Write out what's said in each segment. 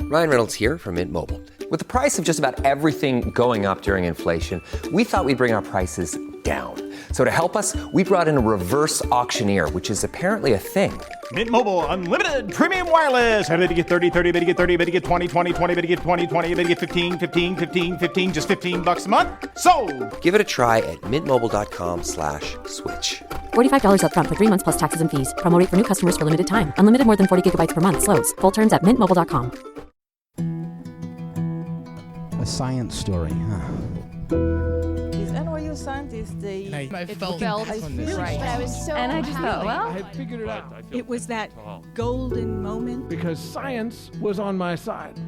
Ryan Reynolds here from Mint Mobile. With the price of just about everything going up during inflation, we thought we'd bring our prices down. So to help us, we brought in a reverse auctioneer, which is apparently a thing. Mint Mobile Unlimited Premium Wireless. How to get 30, 30, how to get 30, how to get 20, 20, 20, how to get 20, 20, how to get 15, 15, 15, 15, just $15 a month? Sold! Give it a try at mintmobile.com/switch. $45 up front for 3 months plus taxes and fees. Promo rate for new customers for limited time. Unlimited more than 40 gigabytes per month. Slows full terms at mintmobile.com. A science story, huh? These NYU scientists, I felt right. I was so And I just thought, well, I had figured it out. it was that golden moment. Because science was on my side.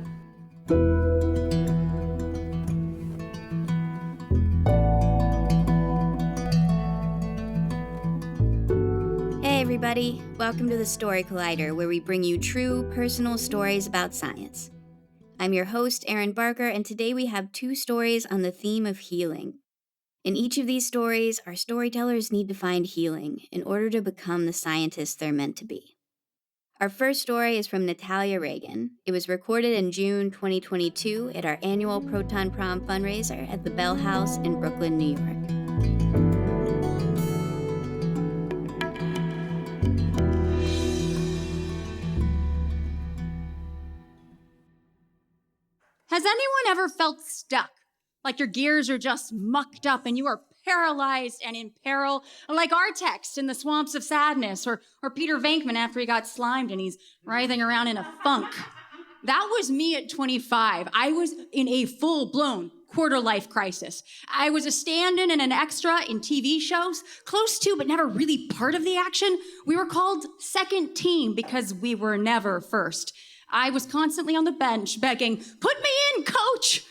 Hey everybody, welcome to the Story Collider, where we bring you true, personal stories about science. I'm your host, Erin Barker, and today we have 2 stories on the theme of healing. In each of these stories, our storytellers need to find healing in order to become the scientists they're meant to be. Our first story is from Natalia Reagan. It was recorded in June 2022 at our annual Proton Prom fundraiser at the Bell House in Brooklyn, New York. Has anyone ever felt stuck? Like your gears are just mucked up and you are paralyzed and in peril? Like our text in the swamps of sadness, or Peter Venkman after he got slimed and he's writhing around in a funk. That was me at 25. I was in a full-blown quarter-life crisis. I was a stand-in and an extra in TV shows, close to but never really part of the action. We were called second team because we were never first. I was constantly on the bench begging, "Put me in, coach!"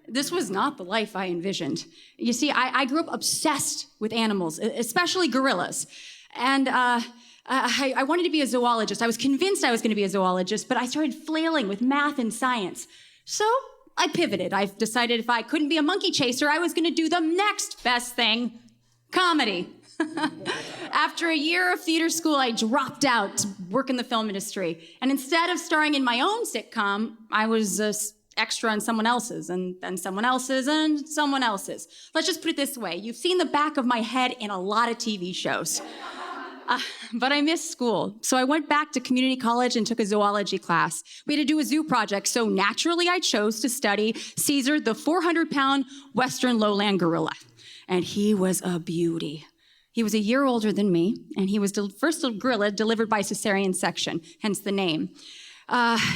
This was not the life I envisioned. You see, I grew up obsessed with animals, especially gorillas. And I wanted to be a zoologist. I was convinced I was going to be a zoologist, but I started flailing with math and science. So I pivoted. I decided if I couldn't be a monkey chaser, I was going to do the next best thing, comedy. After a year of theater school, I dropped out to work in the film industry. And instead of starring in my own sitcom, I was an extra in someone else's, and then someone else's, and someone else's. Let's just put it this way. You've seen the back of my head in a lot of TV shows. But I missed school. So I went back to community college and took a zoology class. We had to do a zoo project, so naturally I chose to study Caesar, the 400-pound Western lowland gorilla. And he was a beauty. He was a year older than me, and he was the first gorilla delivered by cesarean section, hence the name.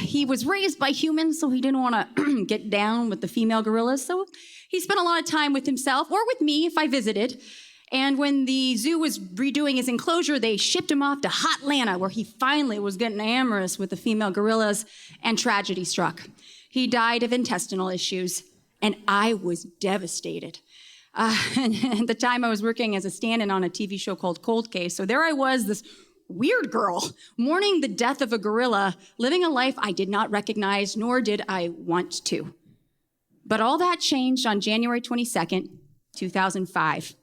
He was raised by humans, so he didn't want to get down with the female gorillas, so he spent a lot of time with himself, or with me if I visited. And when the zoo was redoing his enclosure, they shipped him off to Hotlanta, where he finally was getting amorous with the female gorillas, and tragedy struck. He died of intestinal issues, and I was devastated. And at the time I was working as a stand-in on a TV show called Cold Case. So there I was, this weird girl, mourning the death of a gorilla, living a life I did not recognize, nor did I want to. But all that changed on January 22nd, 2005.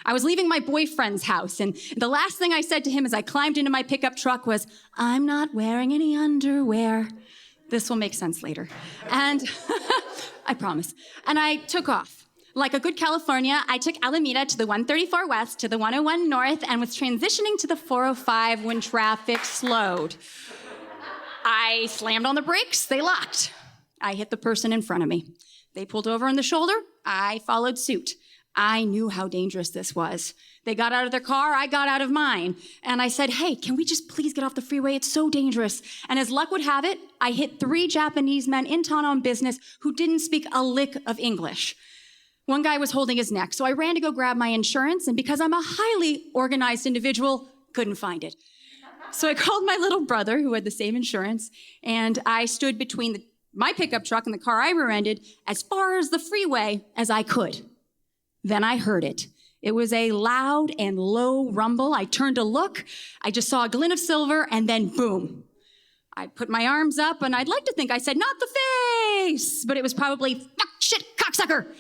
I was leaving my boyfriend's house, and the last thing I said to him as I climbed into my pickup truck was, "I'm not wearing any underwear." This will make sense later. And I promise. And I took off. Like a good California, I took Alameda to the 134 West to the 101 North and was transitioning to the 405 when traffic slowed. I slammed on the brakes, they locked. I hit the person in front of me. They pulled over on the shoulder, I followed suit. I knew how dangerous this was. They got out of their car, I got out of mine. And I said, "Hey, can we just please get off the freeway? It's so dangerous." And as luck would have it, I hit 3 Japanese men in town on business who didn't speak a lick of English. One guy was holding his neck, so I ran to go grab my insurance, and because I'm a highly organized individual, couldn't find it. So I called my little brother, who had the same insurance, and I stood between my pickup truck and the car I rear-ended as far as the freeway as I could. Then I heard it. It was a loud and low rumble. I turned to look. I just saw a glint of silver, and then boom. I put my arms up, and I'd like to think I said, "Not the face," but it was probably, "Fuck, shit, cocksucker."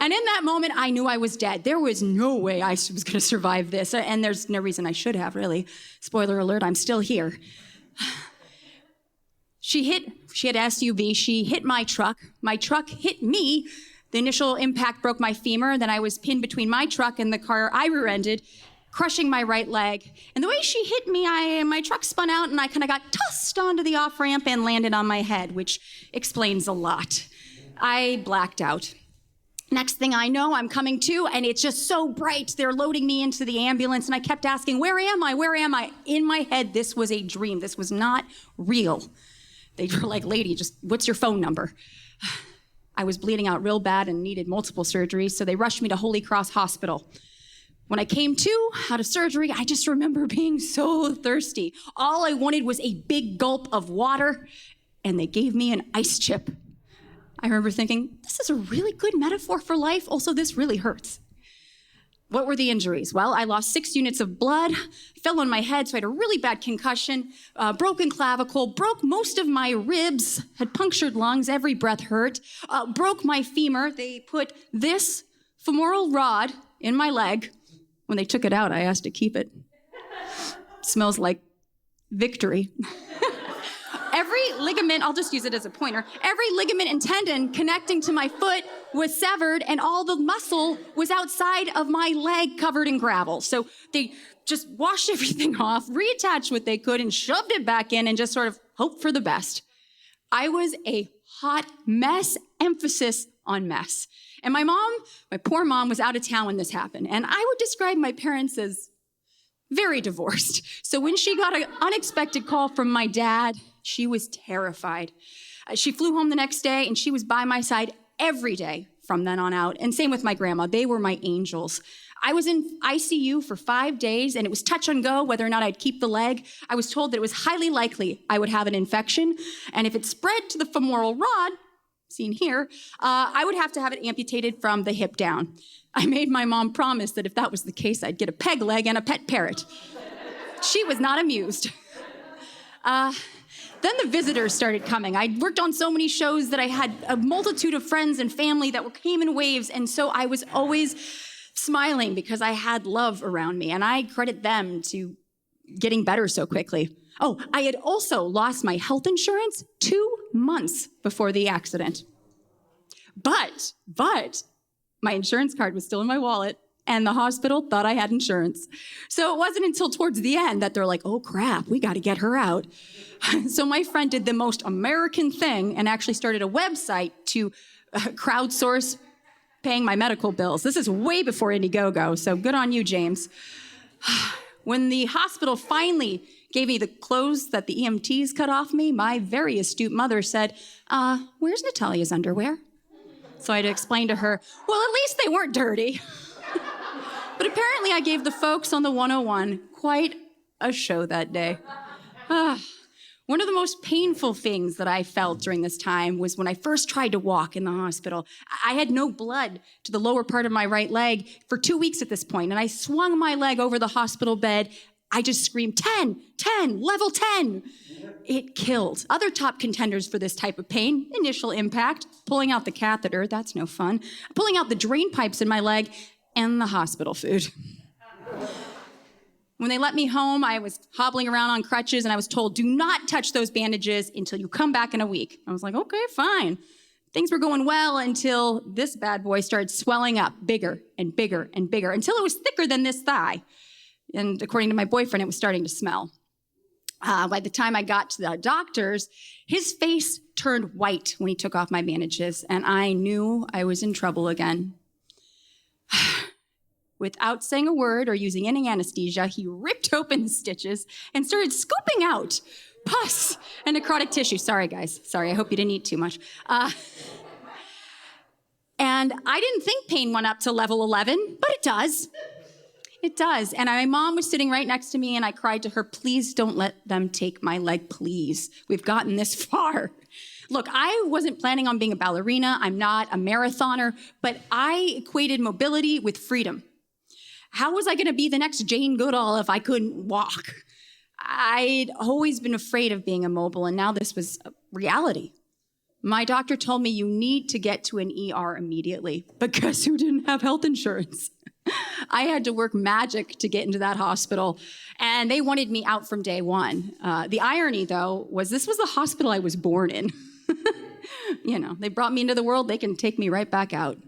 And in that moment, I knew I was dead. There was no way I was going to survive this, and there's no reason I should have, really. Spoiler alert, I'm still here. She had SUV, she hit my truck hit me. The initial impact broke my femur, then I was pinned between my truck and the car I rear-ended, crushing my right leg. And the way she hit me, my truck spun out and I kind of got tossed onto the off-ramp and landed on my head, which explains a lot. I blacked out. Next thing I know, I'm coming to, and it's just so bright. They're loading me into the ambulance, and I kept asking, where am I? Where am I? In my head, this was a dream. This was not real. They were like, lady, just what's your phone number? I was bleeding out real bad and needed multiple surgeries, so they rushed me to Holy Cross Hospital. When I came to, out of surgery, I just remember being so thirsty. All I wanted was a big gulp of water, and they gave me an ice chip. I remember thinking, this is a really good metaphor for life. Also, this really hurts. What were the injuries? Well, I lost 6 units of blood, fell on my head, so I had a really bad concussion, broken clavicle, broke most of my ribs, had punctured lungs, every breath hurt, broke my femur. They put this femoral rod in my leg. When they took it out, I asked to keep it. Smells like victory. Every ligament, I'll just use it as a pointer, every ligament and tendon connecting to my foot was severed and all the muscle was outside of my leg covered in gravel. So they just washed everything off, reattached what they could and shoved it back in and just sort of hoped for the best. I was a hot mess, emphasis on mess. And my poor mom was out of town when this happened. And I would describe my parents as very divorced. So when she got an unexpected call from my dad, she was terrified. She flew home the next day and she was by my side every day from then on out. And same with my grandma. They were my angels. I was in ICU for 5 days and it was touch and go whether or not I'd keep the leg. I was told that it was highly likely I would have an infection. And if it spread to the femoral rod, seen here, I would have to have it amputated from the hip down. I made my mom promise that if that was the case, I'd get a peg leg and a pet parrot. She was not amused. Then the visitors started coming. I worked on so many shows that I had a multitude of friends and family that came in waves, and so I was always smiling because I had love around me, and I credit them to getting better so quickly. Oh, I had also lost my health insurance 2 months before the accident. But my insurance card was still in my wallet, and the hospital thought I had insurance. So it wasn't until towards the end that they're like, oh crap, we got to get her out. So my friend did the most American thing and actually started a website to crowdsource paying my medical bills. This is way before Indiegogo, so good on you, James. When the hospital finally gave me the clothes that the EMTs cut off me, my very astute mother said, where's Natalia's underwear? So I had to explain to her, well, at least they weren't dirty. But apparently I gave the folks on the 101 quite a show that day. One of the most painful things that I felt during this time was when I first tried to walk in the hospital. I had no blood to the lower part of my right leg for 2 weeks at this point, and I swung my leg over the hospital bed. I just screamed, 10, 10, level 10. It killed. Other top contenders for this type of pain, initial impact, pulling out the catheter, that's no fun, pulling out the drain pipes in my leg, and the hospital food. When they let me home, I was hobbling around on crutches and I was told, do not touch those bandages until you come back in a week. I was like, okay, fine. Things were going well until this bad boy started swelling up bigger and bigger and bigger until it was thicker than this thigh. And according to my boyfriend, it was starting to smell. By the time I got to the doctors, his face turned white when he took off my bandages, and I knew I was in trouble again. Without saying a word or using any anesthesia, he ripped open the stitches and started scooping out pus and necrotic tissue. Sorry, guys. Sorry, I hope you didn't eat too much. And I didn't think pain went up to level 11, but it does. It does. And my mom was sitting right next to me, and I cried to her, please don't let them take my leg, please. We've gotten this far. Look, I wasn't planning on being a ballerina. I'm not a marathoner, but I equated mobility with freedom. How was I going to be the next Jane Goodall if I couldn't walk? I'd always been afraid of being immobile, and now this was a reality. My doctor told me you need to get to an ER immediately because who didn't have health insurance? I had to work magic to get into that hospital, and they wanted me out from day one. The irony, though, was this was the hospital I was born in. They brought me into the world, they can take me right back out.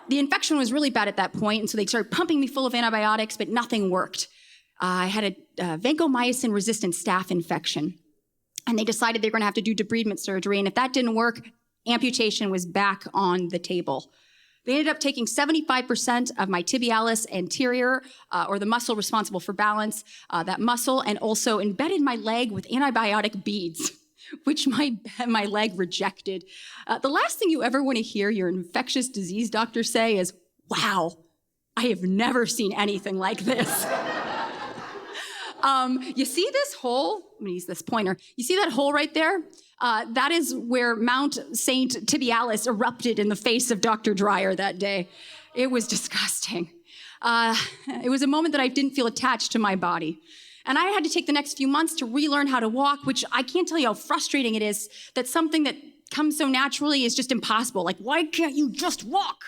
The infection was really bad at that point, and so they started pumping me full of antibiotics, but nothing worked. I had a vancomycin-resistant staph infection, and they decided they were going to have to do debridement surgery, and if that didn't work, amputation was back on the table. They ended up taking 75% of my tibialis anterior, or the muscle responsible for balance, that muscle, and also embedded my leg with antibiotic beads, which my leg rejected. The last thing you ever want to hear your infectious disease doctor say is, "Wow, I have never seen anything like this." You see this hole? I'm gonna use this pointer. You see that hole right there? That is where Mount St. Tibialis erupted in the face of Dr. Dreyer that day. It was disgusting. It was a moment that I didn't feel attached to my body. And I had to take the next few months to relearn how to walk, which I can't tell you how frustrating it is that something that comes so naturally is just impossible. Like, why can't you just walk?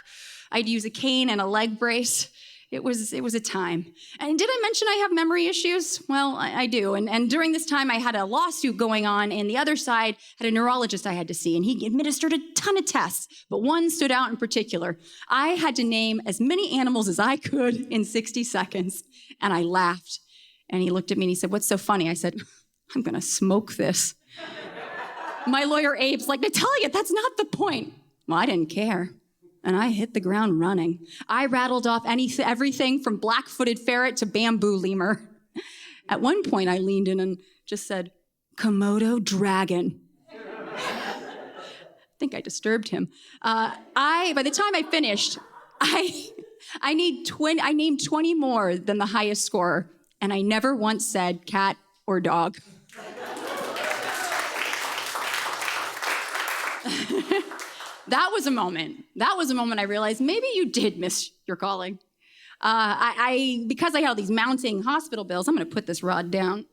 I'd use a cane and a leg brace. It was a time. And did I mention I have memory issues? Well, I do. And during this time, I had a lawsuit going on, and the other side had a neurologist I had to see, and he administered a ton of tests, but one stood out in particular. I had to name as many animals as I could in 60 seconds, and I laughed. And he looked at me and he said, "What's so funny?" I said, "I'm gonna smoke this." My lawyer Abe's like, "Natalia, that's not the point." Well, I didn't care. And I hit the ground running. I rattled off everything from black-footed ferret to bamboo lemur. At one point, I leaned in and just said, "Komodo dragon." I think I disturbed him. By the time I finished, I named 20 more than the highest scorer, and I never once said cat or dog. That was a moment I realized maybe you did miss your calling. Because I had all these mounting hospital bills, I'm gonna put this rod down.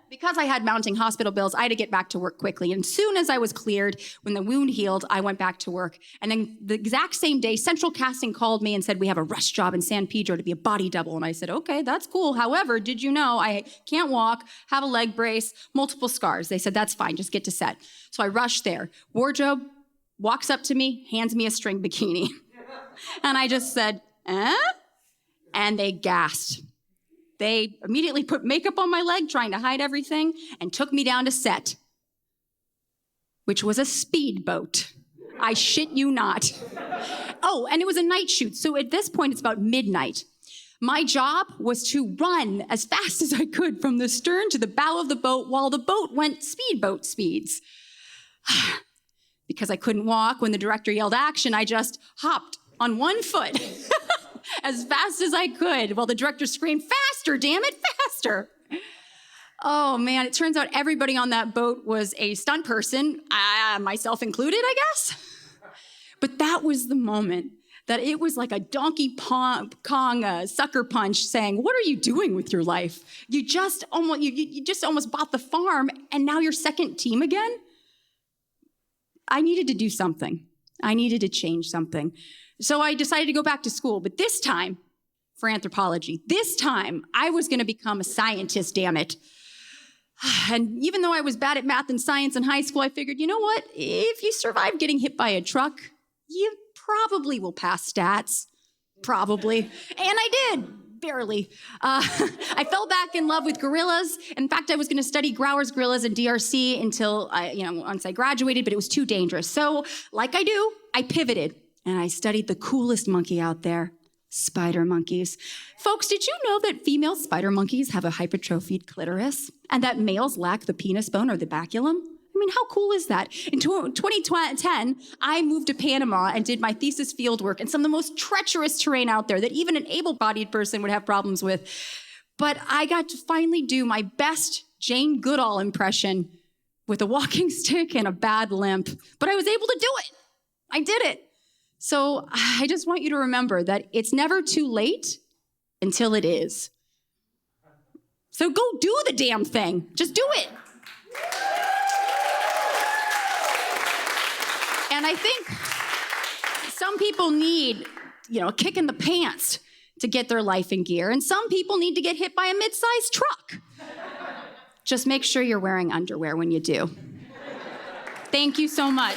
Because I had mounting hospital bills, I had to get back to work quickly. And soon as I was cleared, when the wound healed, I went back to work. And then the exact same day, Central Casting called me and said, "We have a rush job in San Pedro to be a body double." And I said, "Okay, that's cool. However, did you know I can't walk, have a leg brace, multiple scars?" They said, "That's fine, just get to set." So I rushed there. Wardrobe walks up to me, hands me a string bikini. And I just said, "Eh?" And they gasped. They immediately put makeup on my leg, trying to hide everything, and took me down to set, which was a speedboat. I shit you not. Oh, and it was a night shoot, so at this point, it's about midnight. My job was to run as fast as I could from the stern to the bow of the boat while the boat went speedboat speeds. Because I couldn't walk, when the director yelled action, I just hopped on one foot as fast as I could while the director screamed, "Faster, damn it, faster." Oh man, it turns out everybody on that boat was a stunt person, myself included, I guess. But that was the moment that it was like a Donkey Kong sucker punch saying, "What are you doing with your life? You just almost bought the farm and now you're second team again?" I needed to do something. I needed to change something. So I decided to go back to school, but this time for anthropology. This time I was gonna become a scientist, damn it. And even though I was bad at math and science in high school, I figured, you know what? If you survive getting hit by a truck, you probably will pass stats. Probably. And I did. Barely. I fell back in love with gorillas. In fact, I was going to study Grauer's gorillas in DRC until once I graduated, but it was too dangerous. So, like I do, I pivoted and I studied the coolest monkey out there, spider monkeys. Folks, did you know that female spider monkeys have a hypertrophied clitoris and that males lack the penis bone or the baculum? I mean, how cool is that? In 2010, I moved to Panama and did my thesis fieldwork in some of the most treacherous terrain out there that even an able-bodied person would have problems with. But I got to finally do my best Jane Goodall impression with a walking stick and a bad limp. But I was able to do it. I did it. So I just want you to remember that it's never too late until it is. So go do the damn thing. Just do it. And I think some people need a kick in the pants to get their life in gear. And some people need to get hit by a mid-sized truck. Just make sure you're wearing underwear when you do. Thank you so much.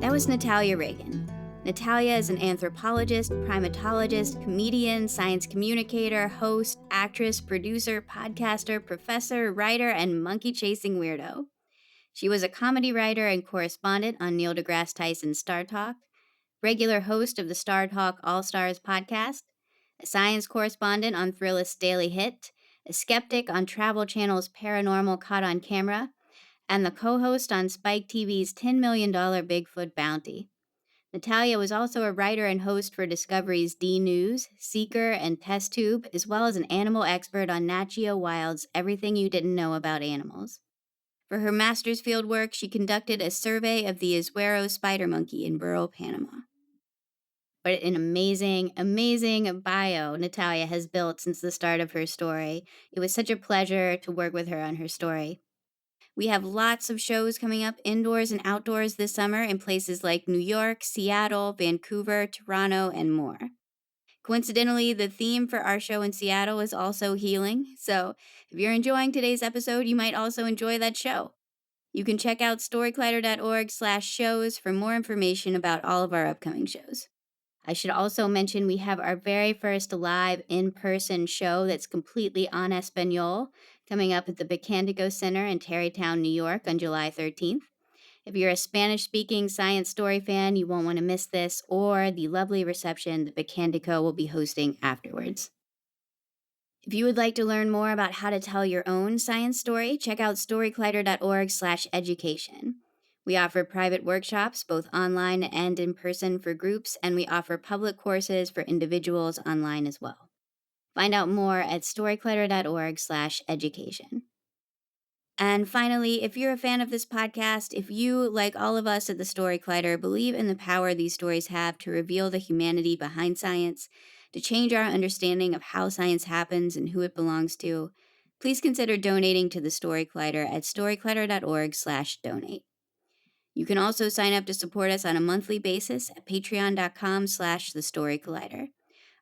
That was Natalia Reagan. Natalia is an anthropologist, primatologist, comedian, science communicator, host, actress, producer, podcaster, professor, writer, and monkey-chasing weirdo. She was a comedy writer and correspondent on Neil deGrasse Tyson's StarTalk, regular host of the StarTalk All-Stars podcast, a science correspondent on Thrillist Daily Hit, a skeptic on Travel Channel's Paranormal Caught on Camera, and the co-host on Spike TV's $10 Million Bigfoot Bounty. Natalia was also a writer and host for Discovery's DNews, Seeker, and TestTube, as well as an animal expert on Nat Geo Wild's Everything You Didn't Know About Animals. For her master's fieldwork, she conducted a survey of the Azuero spider monkey in rural Panama. What an amazing, amazing bio Natalia has built since the start of her story. It was such a pleasure to work with her on her story. We have lots of shows coming up indoors and outdoors this summer in places like New York, Seattle, Vancouver, Toronto, and more. Coincidentally, the theme for our show in Seattle is also healing, so if you're enjoying today's episode, you might also enjoy that show. You can check out storycollider.org/shows for more information about all of our upcoming shows. I should also mention we have our very first live in-person show that's completely en Espanol coming up at the Bacandico Center in Tarrytown, New York on July 13th. If you're a Spanish-speaking science story fan, you won't want to miss this or the lovely reception the Bacandico will be hosting afterwards. If you would like to learn more about how to tell your own science story, check out storycollider.org/education. We offer private workshops, both online and in person for groups, and we offer public courses for individuals online as well. Find out more at storycollider.org/education. And finally, if you're a fan of this podcast, if you, like all of us at the Story Collider, believe in the power these stories have to reveal the humanity behind science, to change our understanding of how science happens and who it belongs to, please consider donating to the Story Collider at storycollider.org/donate. You can also sign up to support us on a monthly basis at patreon.com/thestorycollider.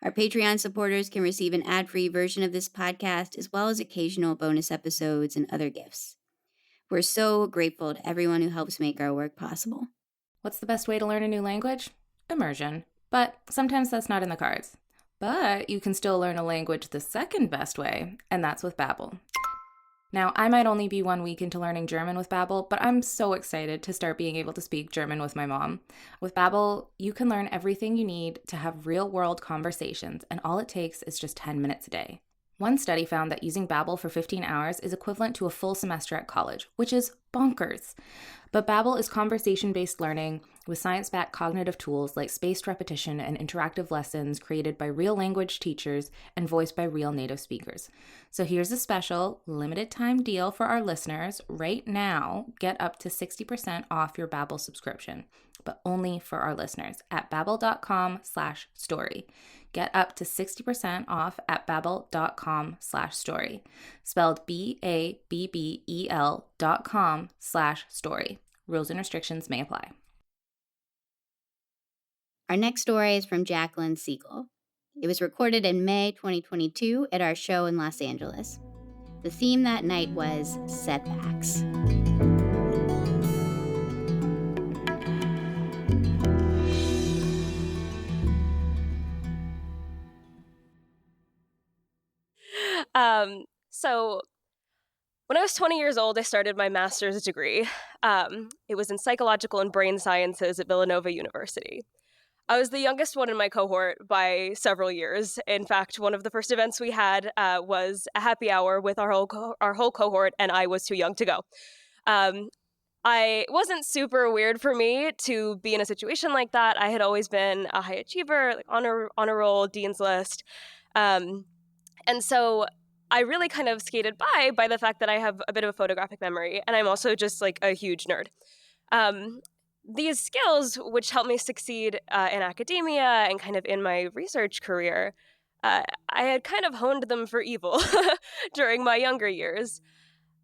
Our Patreon supporters can receive an ad-free version of this podcast, as well as occasional bonus episodes and other gifts. We're so grateful to everyone who helps make our work possible. What's the best way to learn a new language? Immersion. But sometimes that's not in the cards. But you can still learn a language the second best way, and that's with Babbel. Now, I might only be 1 week into learning German with Babbel, but I'm so excited to start being able to speak German with my mom. With Babbel, you can learn everything you need to have real-world conversations, and all it takes is just 10 minutes a day. One study found that using Babbel for 15 hours is equivalent to a full semester at college, which is bonkers. But Babbel is conversation-based learning with science-backed cognitive tools like spaced repetition and interactive lessons created by real language teachers and voiced by real native speakers. So here's a special limited-time deal for our listeners. Right now, get up to 60% off your Babbel subscription, but only for our listeners at babbel.com/story. Get up to 60% off at babbel.com/story. Spelled BABBEL.com/story. Rules and restrictions may apply. Our next story is from Jaclyn Siegel. It was recorded in May 2022 at our show in Los Angeles. The theme that night was setbacks. So when I was 20 years old, I started my master's degree. It was in psychological and brain sciences at Villanova University. I was the youngest one in my cohort by several years. In fact, one of the first events we had was a happy hour with our whole cohort, and I was too young to go. It wasn't super weird for me to be in a situation like that. I had always been a high achiever, like honor roll, dean's list. And so I really kind of skated by the fact that I have a bit of a photographic memory, and I'm also just like a huge nerd. these skills, which helped me succeed in academia and kind of in my research career, I had kind of honed them for evil during my younger years.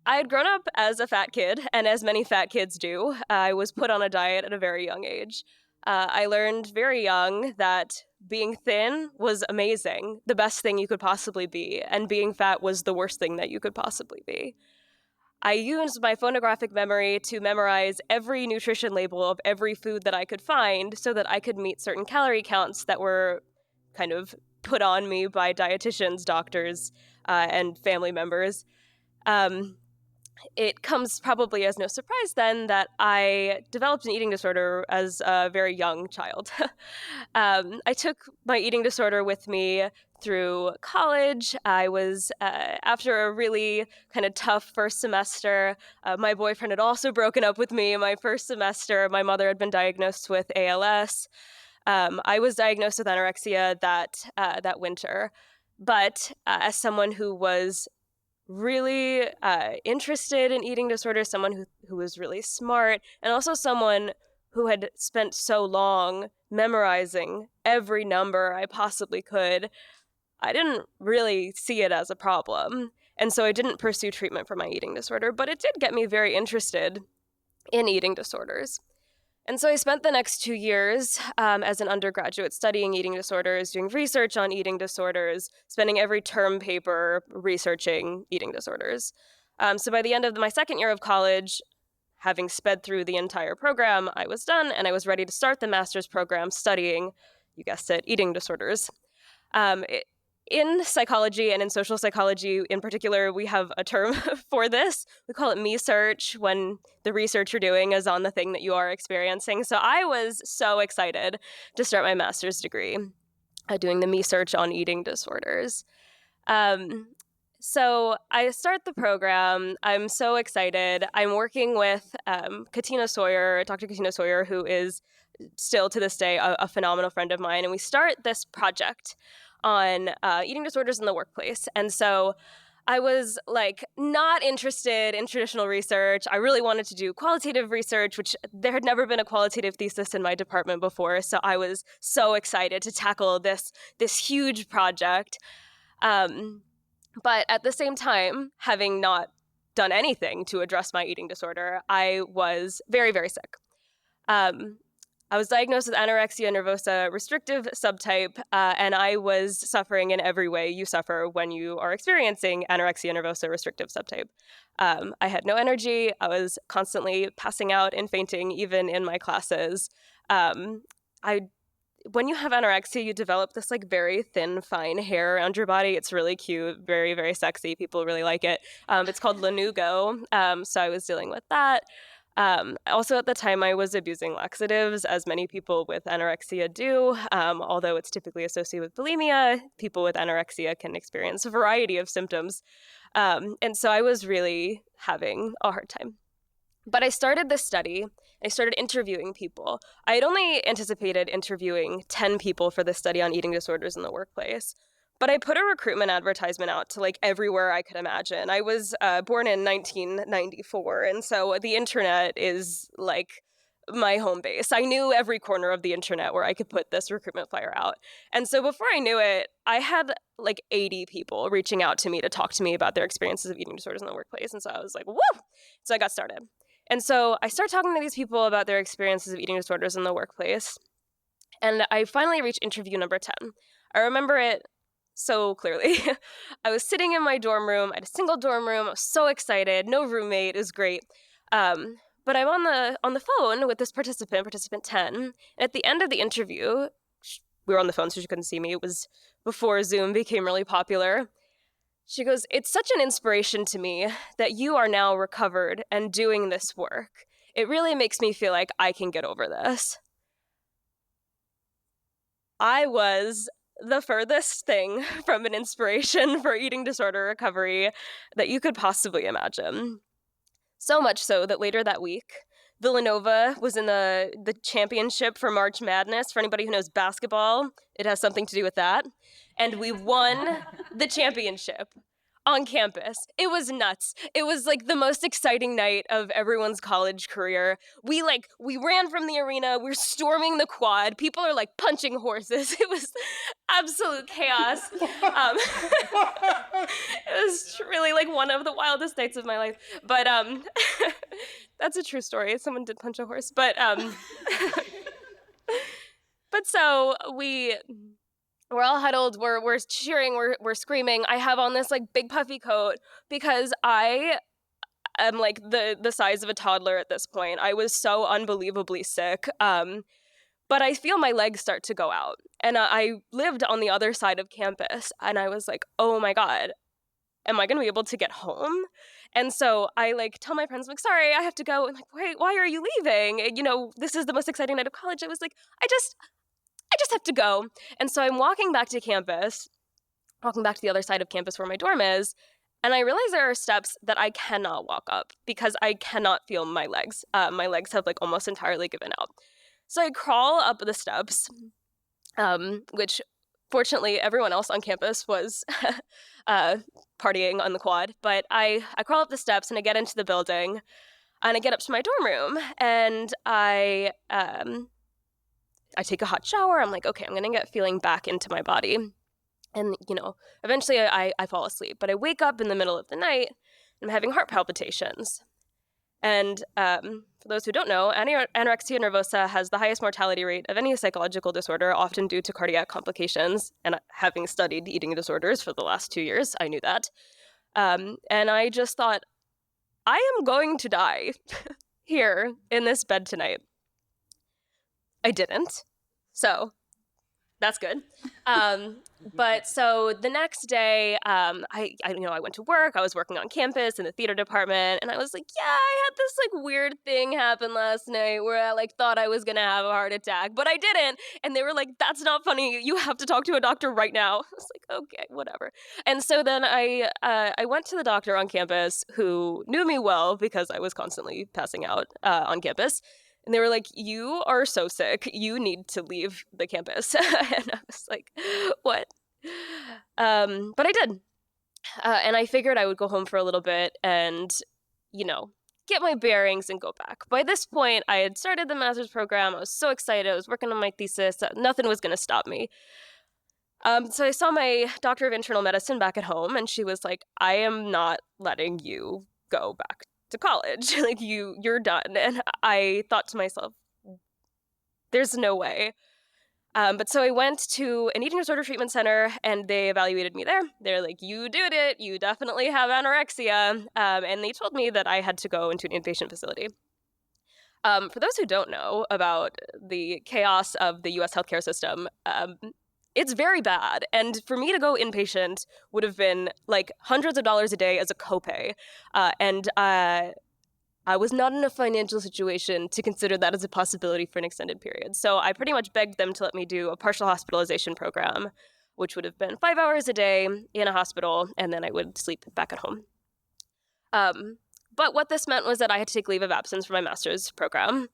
I had grown up as a fat kid, and as many fat kids do, I was put on a diet at a very young age. I learned very young that being thin was amazing, the best thing you could possibly be, and being fat was the worst thing that you could possibly be. I used my phonographic memory to memorize every nutrition label of every food that I could find so that I could meet certain calorie counts that were kind of put on me by dietitians, doctors, and family members. It comes probably as no surprise then that I developed an eating disorder as a very young child. I took my eating disorder with me through college. I was, after a really kind of tough first semester, my boyfriend had also broken up with me in my first semester. My mother had been diagnosed with ALS. I was diagnosed with anorexia that winter. But as someone who was really interested in eating disorders, someone who was really smart, and also someone who had spent so long memorizing every number I possibly could, I didn't really see it as a problem. And so I didn't pursue treatment for my eating disorder, but it did get me very interested in eating disorders. And so I spent the next 2 years as an undergraduate studying eating disorders, doing research on eating disorders, spending every term paper researching eating disorders. So by the end of my second year of college, having sped through the entire program, I was done, and I was ready to start the master's program studying, you guessed it, eating disorders. In psychology and in social psychology in particular, we have a term for this. We call it me-search, when the research you're doing is on the thing that you are experiencing. So I was so excited to start my master's degree doing the me-search on eating disorders. So I start the program. I'm so excited. I'm working with Katina Sawyer, Dr. Katina Sawyer, who is still to this day a phenomenal friend of mine. And we start this project on eating disorders in the workplace. And so I was not interested in traditional research. I really wanted to do qualitative research, which there had never been a qualitative thesis in my department before. So I was so excited to tackle this huge project. But at the same time, having not done anything to address my eating disorder, I was very, very sick. I was diagnosed with anorexia nervosa restrictive subtype, and I was suffering in every way you suffer when you are experiencing anorexia nervosa restrictive subtype. I had no energy. I was constantly passing out and fainting, even in my classes. When you have anorexia, you develop this very thin, fine hair around your body. It's really cute, very, very sexy. People really like it. It's called lanugo. So I was dealing with that. Also at the time, I was abusing laxatives, as many people with anorexia do. Although it's typically associated with bulimia, people with anorexia can experience a variety of symptoms. And so I was really having a hard time. But I started this study. I started interviewing people. I had only anticipated interviewing 10 people for this study on eating disorders in the workplace. But I put a recruitment advertisement out to everywhere I could imagine. I was born in 1994, and so the internet is my home base. I knew every corner of the internet where I could put this recruitment flyer out. And so before I knew it, I had 80 people reaching out to me to talk to me about their experiences of eating disorders in the workplace. And so I was like, woo! So I got started. And so I started talking to these people about their experiences of eating disorders in the workplace. And I finally reached interview number 10. I remember it so clearly. I was sitting in my dorm room. I had a single dorm room. I was so excited. No roommate. It was great. But I'm on the phone with this participant 10. And at the end of the interview, we were on the phone so she couldn't see me. It was before Zoom became really popular. She goes, "It's such an inspiration to me that you are now recovered and doing this work. It really makes me feel like I can get over this." I was the furthest thing from an inspiration for eating disorder recovery that you could possibly imagine. So much so that later that week, Villanova was in the championship for March Madness. For anybody who knows basketball, it has something to do with that. And we won the championship. on campus. It was nuts. It was like the most exciting night of everyone's college career. We ran from the arena. We're storming the quad. People are like punching horses. It was absolute chaos. It was really like one of the wildest nights of my life. But that's a true story. Someone did punch a horse. But but so we're all huddled, we're cheering, we're screaming. I have on this like big puffy coat because I am like the size of a toddler at this point. I was so unbelievably sick. But I feel my legs start to go out. And I lived on the other side of campus. And I was like, oh my God, am I going to be able to get home? And so I like tell my friends, I'm like, sorry, I have to go. And like, wait, why are you leaving? You know, this is the most exciting night of college. I was like, I just have to go. And so I'm walking back to campus, walking back to the other side of campus where my dorm is. And I realize there are steps that I cannot walk up because I cannot feel my legs. My legs have like almost entirely given out. So I crawl up the steps, which fortunately everyone else on campus was partying on the quad. But I crawl up the steps and I get into the building and I get up to my dorm room and I take a hot shower. I'm like, okay, I'm going to get feeling back into my body. And, you know, eventually I fall asleep. But I wake up in the middle of the night and I'm having heart palpitations. And for those who don't know, anorexia nervosa has the highest mortality rate of any psychological disorder, often due to cardiac complications. And having studied eating disorders for the last 2 years, I knew that. And I just thought, I am going to die here in this bed tonight. I didn't. So that's good. But so the next day, I went to work. I was working on campus in the theater department, and I was like, yeah, I had this like weird thing happen last night where I like thought I was gonna have a heart attack, but I didn't. And they were like, that's not funny. You have to talk to a doctor right now. I was like, okay, whatever. And so then I went to the doctor on campus who knew me well because I was constantly passing out on campus. And they were like, you are so sick. You need to leave the campus. And I was like, what? But I did. And I figured I would go home for a little bit and, you know, get my bearings and go back. By this point, I had started the master's program. I was so excited. I was working on my thesis. Nothing was going to stop me. So I saw my doctor of internal medicine back at home, and she was like, I am not letting you go back to college. Like you're done. And I thought to myself, there's no way. But so I went to an eating disorder treatment center and they evaluated me there. They're like, you did it. You definitely have anorexia. And they told me that I had to go into an inpatient facility. For those who don't know about the chaos of the U.S. healthcare system, it's very bad. And for me to go inpatient would have been like hundreds of dollars a day as a copay. And I was not in a financial situation to consider that as a possibility for an extended period. So I pretty much begged them to let me do a partial hospitalization program, which would have been 5 hours a day in a hospital, and then I would sleep back at home. But what this meant was that I had to take leave of absence for my master's program.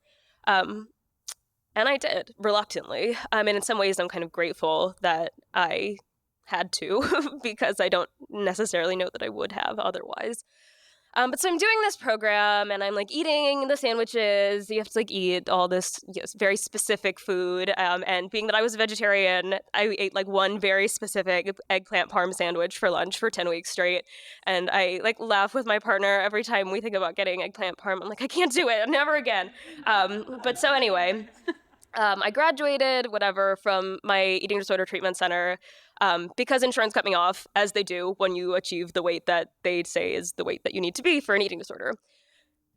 And I did, reluctantly. And in some ways, I'm kind of grateful that I had to, because I don't necessarily know that I would have otherwise. But so I'm doing this program, and I'm like eating the sandwiches. You have to like eat all this very specific food. And being that I was a vegetarian, I ate like one very specific eggplant parm sandwich for lunch for 10 weeks straight. And I like laugh with my partner every time we think about getting eggplant parm. I'm like, I can't do it, never again. But so anyway, I graduated, from my eating disorder treatment center. Because insurance cut me off, as they do when you achieve the weight that they say is the weight that you need to be for an eating disorder.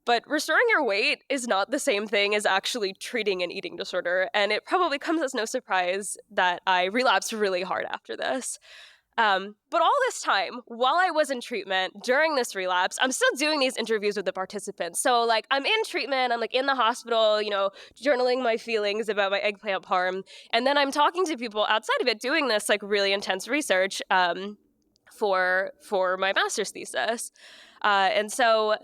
But restoring your weight is not the same thing as actually treating an eating disorder, and it probably comes as no surprise that I relapsed really hard after this. But all this time, while I was in treatment, during this relapse, I'm still doing these interviews with the participants. So, like, I'm in treatment, I'm, like, in the hospital, journaling my feelings about my eggplant parm. And then I'm talking to people outside of it, doing this, like, really intense research for my master's thesis. And so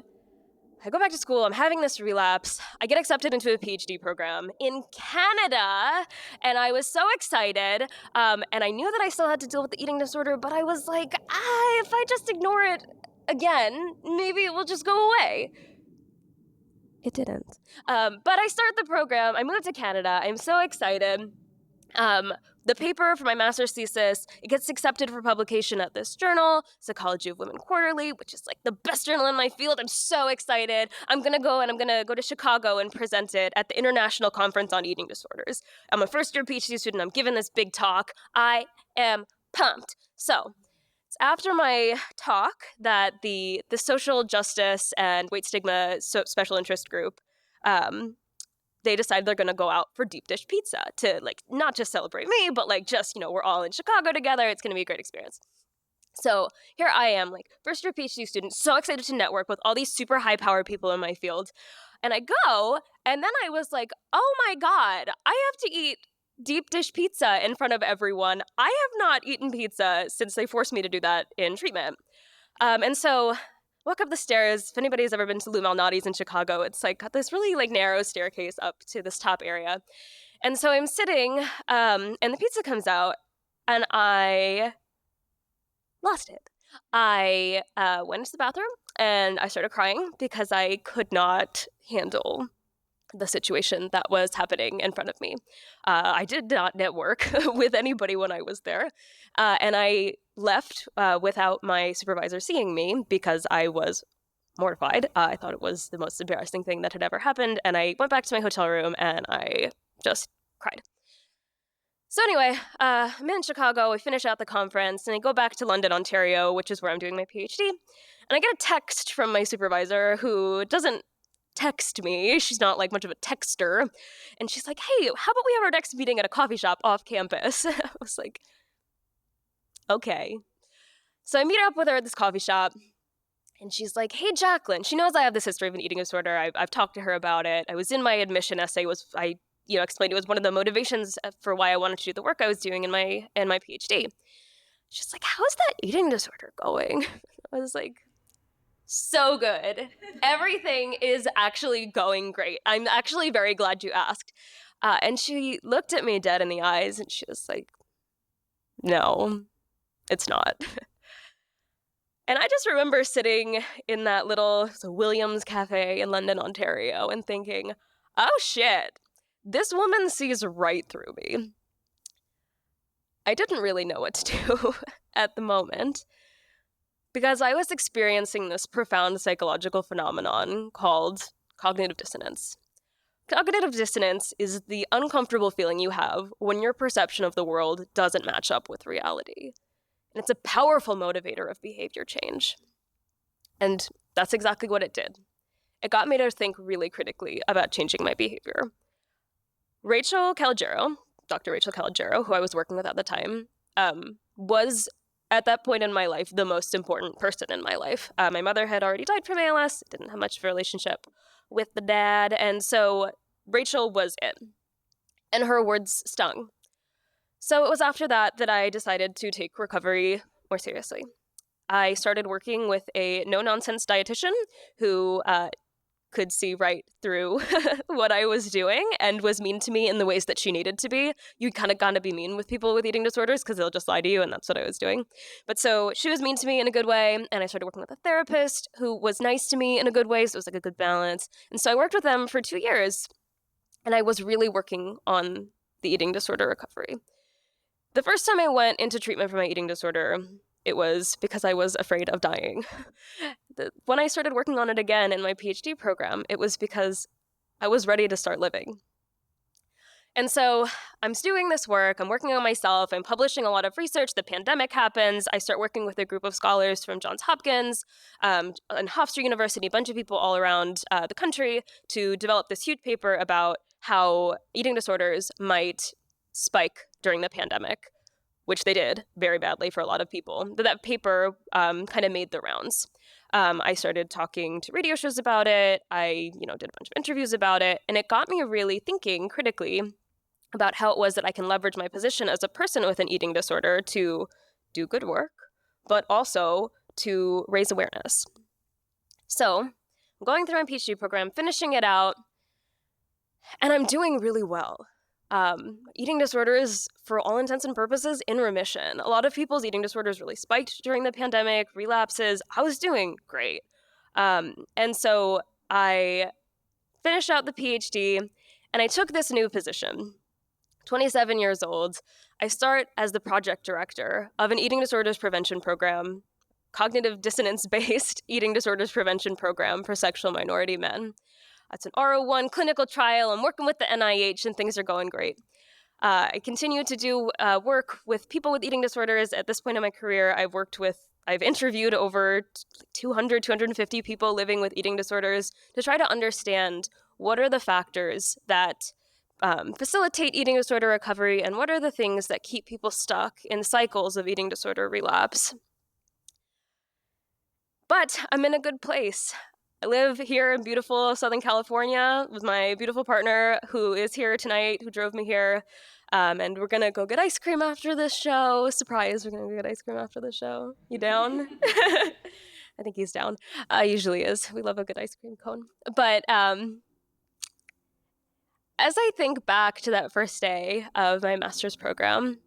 I go back to school, I'm having this relapse. I get accepted into a PhD program in Canada, and I was so excited. And I knew that I still had to deal with the eating disorder, but I was like, if I just ignore it again, maybe it will just go away. It didn't. But I start the program, I moved to Canada, I'm so excited. The paper for my master's thesis, it gets accepted for publication at this journal, Psychology of Women Quarterly, which is like the best journal in my field. I'm so excited. I'm going to go to Chicago and present it at the International Conference on Eating Disorders. I'm a first-year PhD student. I'm giving this big talk. I am pumped. So it's after my talk that the social justice and weight stigma special interest group, they decide they're going to go out for deep dish pizza to like not just celebrate me, but like just, we're all in Chicago together. It's going to be a great experience. So here I am, like first year PhD student, so excited to network with all these super high power people in my field. And I go, and then I was like, oh my God, I have to eat deep dish pizza in front of everyone. I have not eaten pizza since they forced me to do that in treatment. And so walk up the stairs. If anybody's ever been to Lou Malnati's in Chicago, it's like got this really like narrow staircase up to this top area. And so I'm sitting, and the pizza comes out, and I lost it. I went to the bathroom, and I started crying because I could not handle the situation that was happening in front of me. I did not network with anybody when I was there, and I left without my supervisor seeing me because I was mortified. I thought it was the most embarrassing thing that had ever happened, and I went back to my hotel room and I just cried. So anyway, I'm in Chicago, I finish out the conference, and I go back to London, Ontario, which is where I'm doing my PhD, and I get a text from my supervisor who doesn't text me. She's not like much of a texter. And she's like, hey, how about we have our next meeting at a coffee shop off campus? I was like, okay. So I meet up with her at this coffee shop, and she's like, hey, Jaclyn. She knows I have this history of an eating disorder. I've talked to her about it. I was in my admission essay, I explained it was one of the motivations for why I wanted to do the work I was doing in my PhD. She's like, how's that eating disorder going? I was like, so good. Everything is actually going great. I'm actually very glad you asked. And she looked at me dead in the eyes, and she was like, no, it's not. And I just remember sitting in that little Williams Cafe in London, Ontario, and thinking, oh shit, this woman sees right through me. I didn't really know what to do at the moment, because I was experiencing this profound psychological phenomenon called cognitive dissonance. Cognitive dissonance is the uncomfortable feeling you have when your perception of the world doesn't match up with reality. And it's a powerful motivator of behavior change. And that's exactly what it did. It got me to think really critically about changing my behavior. Rachel Calogero, Dr. Rachel Calogero, who I was working with at the time, was at that point in my life the most important person in my life. My mother had already died from ALS, didn't have much of a relationship with the dad, and so Rachel was it. And her words stung. So it was after that I decided to take recovery more seriously. I started working with a no-nonsense dietitian who could see right through what I was doing and was mean to me in the ways that she needed to be. You kind of gotta be mean with people with eating disorders because they'll just lie to you, and that's what I was doing. But so she was mean to me in a good way, and I started working with a therapist who was nice to me in a good way, so it was like a good balance. And so I worked with them for 2 years, and I was really working on the eating disorder recovery. The first time I went into treatment for my eating disorder, it was because I was afraid of dying. When I started working on it again in my PhD program, it was because I was ready to start living. And so I'm doing this work, I'm working on myself, I'm publishing a lot of research, the pandemic happens, I start working with a group of scholars from Johns Hopkins and Hofstra University, a bunch of people all around the country to develop this huge paper about how eating disorders might spike during the pandemic, which they did very badly for a lot of people. But that paper kind of made the rounds. I started talking to radio shows about it. I, did a bunch of interviews about it, and it got me really thinking critically about how it was that I can leverage my position as a person with an eating disorder to do good work, but also to raise awareness. So I'm going through my PhD program, finishing it out, and I'm doing really well. Eating disorders, for all intents and purposes, in remission. A lot of people's eating disorders really spiked during the pandemic, relapses. I was doing great. And so I finished out the PhD, and I took this new position. 27 years old, I start as the project director of an eating disorders prevention program, cognitive dissonance-based eating disorders prevention program for sexual minority men. It's an R01 clinical trial. I'm working with the NIH, and things are going great. I continue to do work with people with eating disorders. At this point in my career, I've interviewed over 200, 250 people living with eating disorders to try to understand what are the factors that facilitate eating disorder recovery, and what are the things that keep people stuck in cycles of eating disorder relapse. But I'm in a good place. I live here in beautiful Southern California with my beautiful partner who is here tonight, who drove me here. And we're going to go get ice cream after this show. Surprise, we're going to go get ice cream after the show. You down? I think he's down. Usually is. We love a good ice cream cone. But as I think back to that first day of my master's program,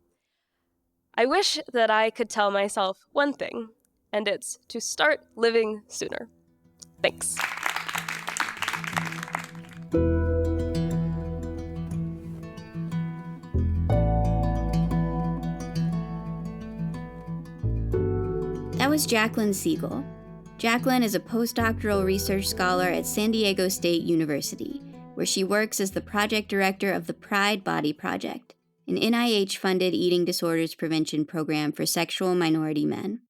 I wish that I could tell myself one thing, and it's to start living sooner. Thanks. That was Jaclyn Siegel. Jaclyn is a postdoctoral research scholar at San Diego State University, where she works as the project director of the Pride Body Project, an NIH-funded eating disorders prevention program for sexual minority men.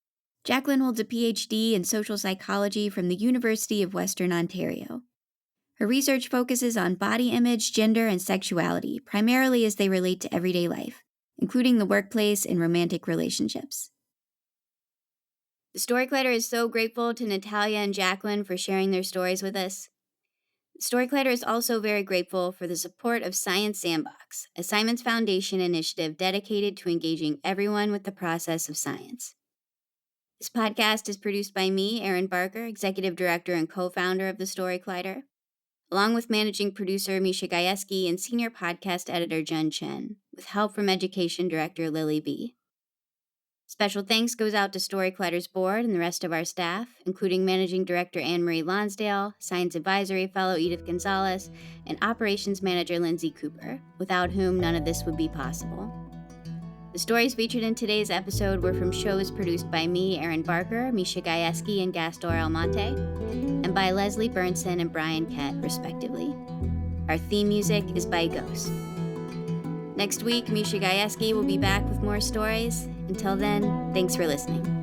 Jaclyn holds a PhD in social psychology from the University of Western Ontario. Her research focuses on body image, gender, and sexuality, primarily as they relate to everyday life, including the workplace and romantic relationships. The Story Collider is so grateful to Natalia and Jaclyn for sharing their stories with us. The Story Collider is also very grateful for the support of Science Sandbox, a Simons Foundation initiative dedicated to engaging everyone with the process of science. This podcast is produced by me, Erin Barker, executive director and co-founder of The Story Collider, along with managing producer Misha Gajewski and senior podcast editor Jen Chen, with help from education director Lily B. Special thanks goes out to Story Collider's board and the rest of our staff, including managing director Anne-Marie Lonsdale, science advisory fellow Edith Gonzalez, and operations manager Lindsay Cooper, without whom none of this would be possible. The stories featured in today's episode were from shows produced by me, Erin Barker, Misha Gajewski, and Gastor Almonte, and by Leslie Burnson and Brian Kett, respectively. Our theme music is by Ghost. Next week, Misha Gajewski will be back with more stories. Until then, thanks for listening.